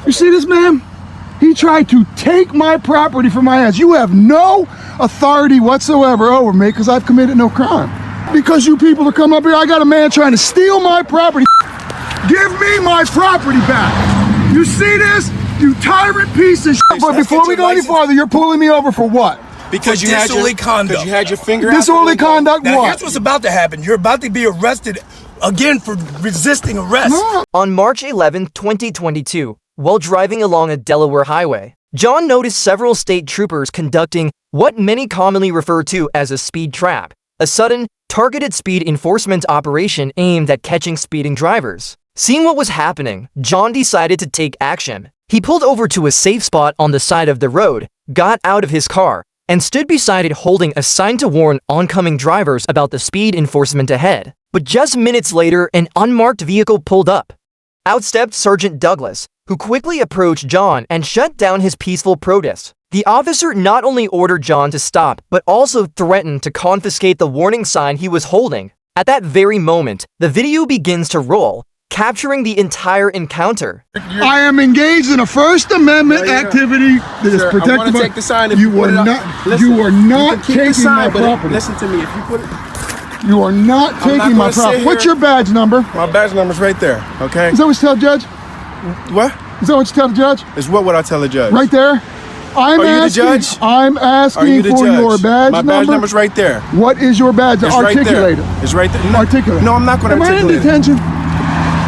You see this man? He tried to take my property from my hands. You have no authority whatsoever over me because I've committed no crime. Because you people are coming up here, I got a man trying to steal my property. Give me my property back. You see this? You tyrant piece of shit. But before we go any farther, you're pulling me over for what? Because you had your finger out. Disorderly conduct now, what? Here's what's about to happen. You're about to be arrested again for resisting arrest. No. On March 11, 2022, while driving along a Delaware highway, John noticed several state troopers conducting what many commonly refer to as a speed trap, a sudden, targeted speed enforcement operation aimed at catching speeding drivers. Seeing what was happening, John decided to take action. He pulled over to a safe spot on the side of the road, got out of his car, and stood beside it holding a sign to warn oncoming drivers about the speed enforcement ahead. But just minutes later, an unmarked vehicle pulled up. Out stepped Sergeant Douglas, who quickly approached John and shut down his peaceful protest. The officer not only ordered John to stop, but also threatened to confiscate the warning sign he was holding. At that very moment, the video begins to roll, capturing the entire encounter. I am engaged in a First Amendment activity that is protected. I want to take the sign. You are not taking my property. Listen to me. If you put it, you are not taking my property. What's your badge number? My badge number's right there. Okay. Is that what you tell the judge? What? Is that what you tell the judge? Is what would I tell the judge? Right there. Are you the judge? I'm asking for your badge number. My badge number's right there. What is your badge? It's Articulate it. It's right there. Articulate. No, I'm not going to articulate. Am I in detention?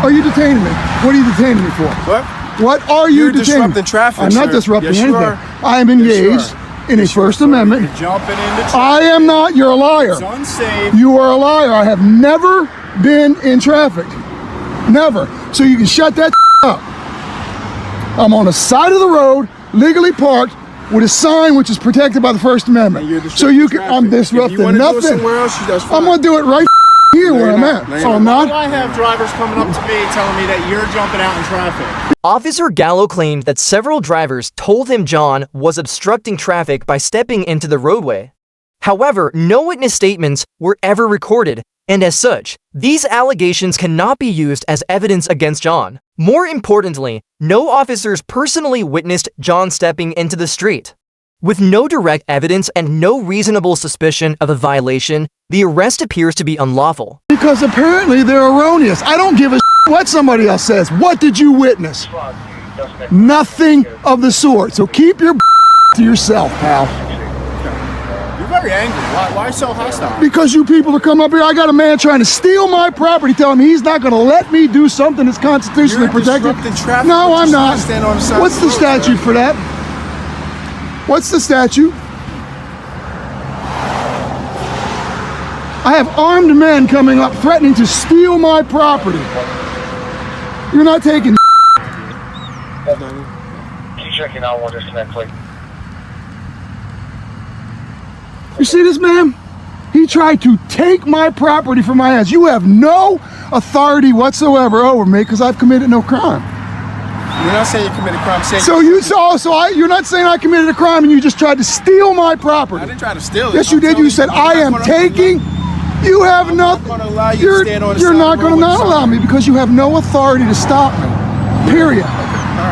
Are you detaining me? What are you detaining me for? What? What are you You're detaining? disrupting traffic, I'm not sir. disrupting Yes, you anything. are. I am engaged in a First Amendment. You're jumping into traffic. I am not. You're a liar. It's unsafe. You are a liar. I have never been in traffic. Never. So you can shut that up. I'm on the side of the road, legally parked, with a sign which is protected by the First Amendment. So you can. I'm disrupting nothing. I'm gonna do it right here where I'm at. So I'm not. I have drivers coming up to me telling me that you're jumping out in traffic. Officer Gallo claimed that several drivers told him John was obstructing traffic by stepping into the roadway. However, no witness statements were ever recorded, and as such, these allegations cannot be used as evidence against John. More importantly, no officers personally witnessed John stepping into the street. With no direct evidence and no reasonable suspicion of a violation, the arrest appears to be unlawful. Because apparently they're erroneous. I don't give a what somebody else says. What did you witness? Nothing of the sort. So keep your to yourself, pal. You're very angry. Why so hostile? Because you people are coming up here. I got a man trying to steal my property, telling me he's not going to let me do something that's constitutionally protected. No, I'm not. What's the statute for that? What's the statute? I have armed men coming up threatening to steal my property. You're not taking. Keep checking out one disconnect, please. You see this man? He tried to take my property from my hands. You have no authority whatsoever over me because I've committed no crime. You're not saying you committed a crime. You're not saying I committed a crime and you just tried to steal my property. I didn't try to steal it. Yes, you did. You said I am taking. You have nothing. You're not going to not allow me because you have no authority to stop me. Period.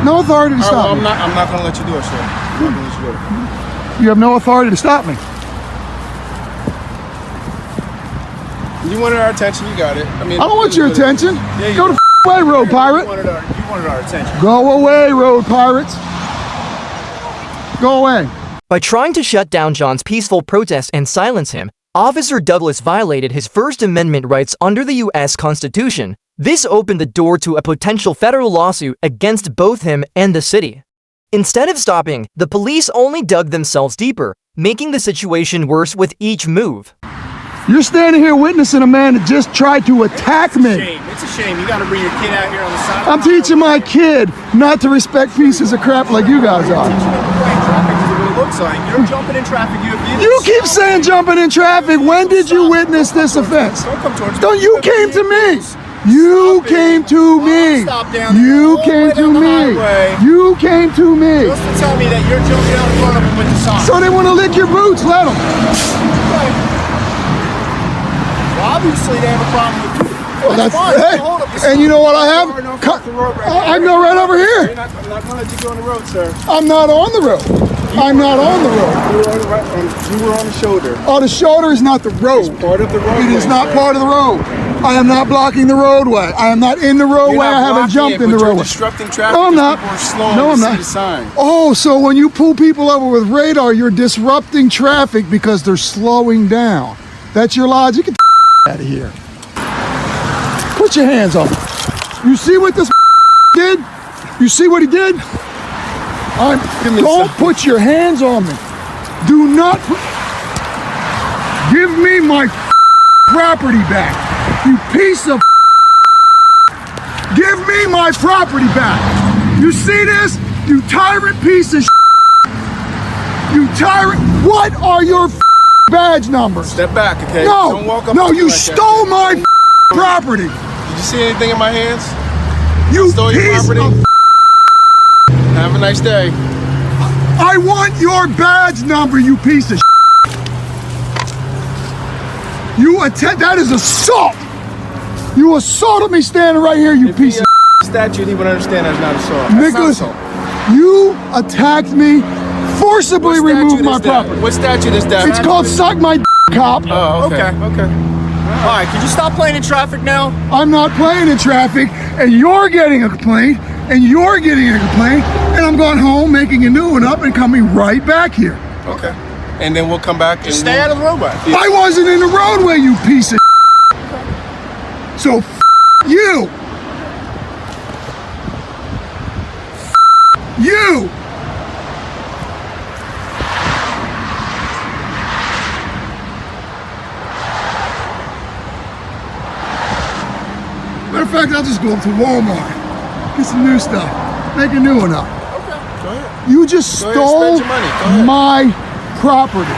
No authority to stop me. I'm not going to let you do it, sir. I'm not going to let you do it. You have no authority to stop me. You wanted our attention. You got it. I don't want your attention. Yeah, Go the away, road pirate. You wanted our attention. Go away, road pirates. Go away. By trying to shut down John's peaceful protest and silence him, Officer Douglas violated his First Amendment rights under the U.S. Constitution. This opened the door to a potential federal lawsuit against both him and the city. Instead of stopping, the police only dug themselves deeper, making the situation worse with each move. You're standing here witnessing a man that just tried to attack me. It's a shame. You got to bring your kid out here on the side. I'm teaching my kid not to respect pieces of crap like you guys are. Looks like you're jumping in traffic. You keep saying jumping in traffic. When did you witness this offense? Don't you came to me. You came to me. You came to me. You came to me. Just to tell me that you're jumping out in front of them with the sign. So they want to lick your boots. Let them. Well, obviously they have a problem with you. Well, That's fine. hey, Hold up. and you know what I have? Car, no, across the road right I there. go right over here. I'm not going to let you go on the road, sir. I'm not on the road. I'm not on the road. You were on the shoulder. Oh, the shoulder is not the road. It's part of the roadway. It is not sir. part of the road. I am not blocking the roadway. I am not in the roadway. You're not I haven't blocking jumped it, in the but you're roadway. disrupting traffic. No, I'm not. People are slowing No, I'm to not. see the sign. Oh, so when you pull people over with radar, you're disrupting traffic because they're slowing down. That's your logic. Get the out of here. Put your hands on me. You see what this did? You see what he did? Don't put your hands on me. Do not put... Give me my property back. You piece of... Give me my property back. You see this? You tyrant piece of... You tyrant... What are your badge numbers? Step back, okay? No, Don't walk up no, to me you like that. stole my property. Did you see anything in my hands? You Stole your piece property? of... Have a nice day. I want your badge number, you piece of... You attempt... That is assault. You assaulted me standing right here, you piece of... Statute, he would understand that's not assault. That's Nicholas, not assault. you attacked me, forcibly What removed statute my is that? property. What statute is that? It's called suck my cop. Oh, okay. Okay. All right, could you stop playing in traffic now? I'm not playing in traffic, and you're getting a complaint, and you're getting a complaint, and I'm going home, making a new one up, and coming right back here. Okay. And then we'll come back and Stay out of the roadway. I wasn't in the roadway, you piece of... So you. You. Matter of fact, I'll just go up to Walmart, get some new stuff, make a new one up. Okay. Go ahead. You just Go ahead, stole spend your money. Go ahead. my property.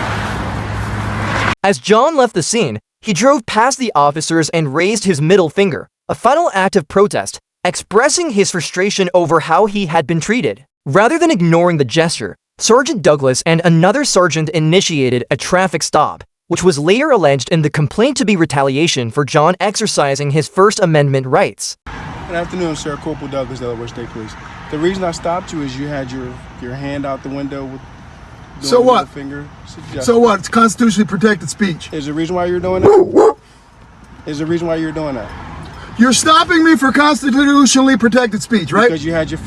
As John left the scene, he drove past the officers and raised his middle finger, a final act of protest, expressing his frustration over how he had been treated. Rather than ignoring the gesture, Sergeant Douglas and another sergeant initiated a traffic stop, which was later alleged in the complaint to be retaliation for John exercising his First Amendment rights. Good afternoon, sir. Corporal Douglas, Delaware State Police. The reason I stopped you is you had your hand out the window with So doing what? the finger. So what? It's constitutionally protected speech. Is there a reason why you're doing that? Is there a reason why you're doing that? You're stopping me for constitutionally protected speech, right? Because you had your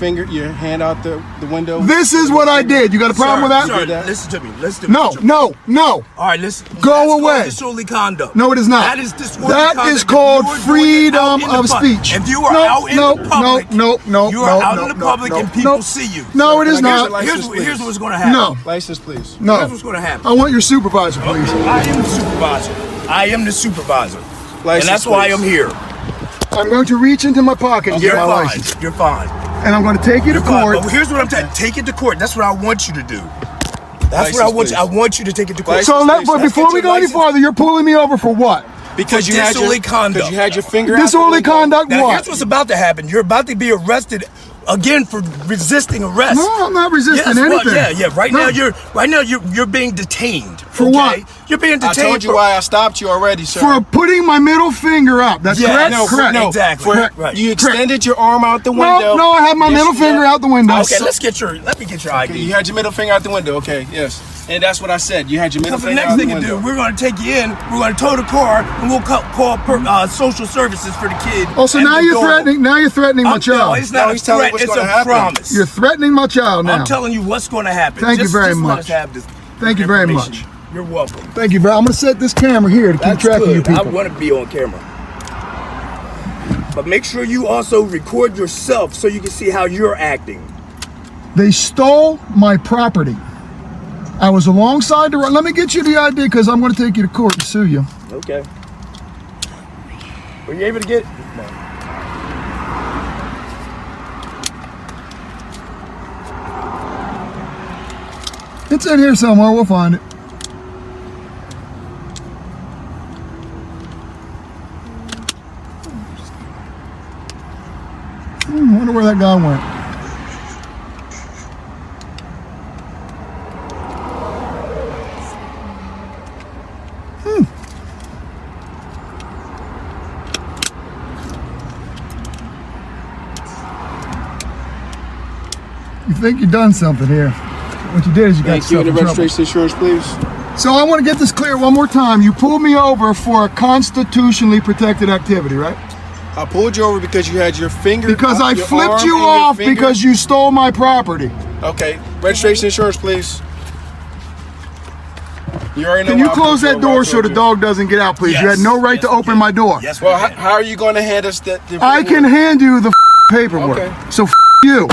hand out the window. This is what I did. You got a problem with that? Sir, that? listen to me. Listen to me. No, no, no. All right, listen. Go That's called away. disorderly conduct. No, it is not. That is disorderly That conduct. is If called you are doing it freedom out in the of public- speech. If you are No, out in no, the public, no, you are out in the no, public no, and people no. see you. No, it is Can I get not. your license, please? Here's what's going to happen. No, License, please. no. Here's what's going to happen. I want your supervisor, please. I am the supervisor. I am the supervisor. License, And that's why please. I'm here. I'm going to reach into my pocket and You're get my fine. license. You're fine. And I'm going to take you to You're fine. court. But here's what I'm saying. Take it to court. That's what I want you to do. That's what I License, want you. please. I want you to take it to court. License, So, please. but Let's before get we your go any license. farther, you're pulling me over for what? Because you had disorderly your conduct. Because you had your finger out Disorderly the window. conduct, Now, what? here's what's about to happen. You're about to be arrested again for resisting arrest. No, I'm not resisting Yes, well, anything. yeah. Right No. now you're being detained. For okay? what? You're being I detained. told you why I stopped you already, sir. For putting my middle finger up. That's Yeah, correct? no, correct. no. Exactly. For, Right. You extended your arm out the No, window. no, I had my Yes, middle you finger did. out the window. Okay, let me get your ID. Okay, you had your middle finger out the window. Okay, yes. And that's what I said. You had your middle Because the finger next out thing the to do, window. we're going to take you in, we're going to tow the car, and we'll call social services for the kid. Oh, so and now the you're dog. threatening. Now you're threatening my No, child. it's not No, a he's telling threat, what's it's gonna a happen. promise. You're threatening my child now. I'm telling you what's going to happen. Thank you very just let much. us have this Thank you very much. information. You're welcome. Thank you very much. I'm going to set this camera here to keep That's track good. of you I people. want to be on camera. But make sure you also record yourself so you can see how you're acting. They stole my property. I was alongside the road. Let me get you the ID because I'm going to take you to court and sue you. Okay. Were you able to get it? No. It's in here somewhere. We'll find it. I wonder where that guy went. You think you've done something here. What you did is you got Thank you. yourself And the in trouble. registration insurance, please. So I want to get this clear one more time. You pulled me over for a constitutionally protected activity, right? I pulled you over because you had your finger. Because I your flipped arm you and your off finger. because you stole my property. Okay. Registration insurance, please. You already know Can you why I close pulled that over. door I so told the you. dog doesn't get out, please? You had Yes. no right to Yes, we open can. my door. Yes, we Well, can. how are you going to hand us that? I can hand you the paperwork. Okay. So you.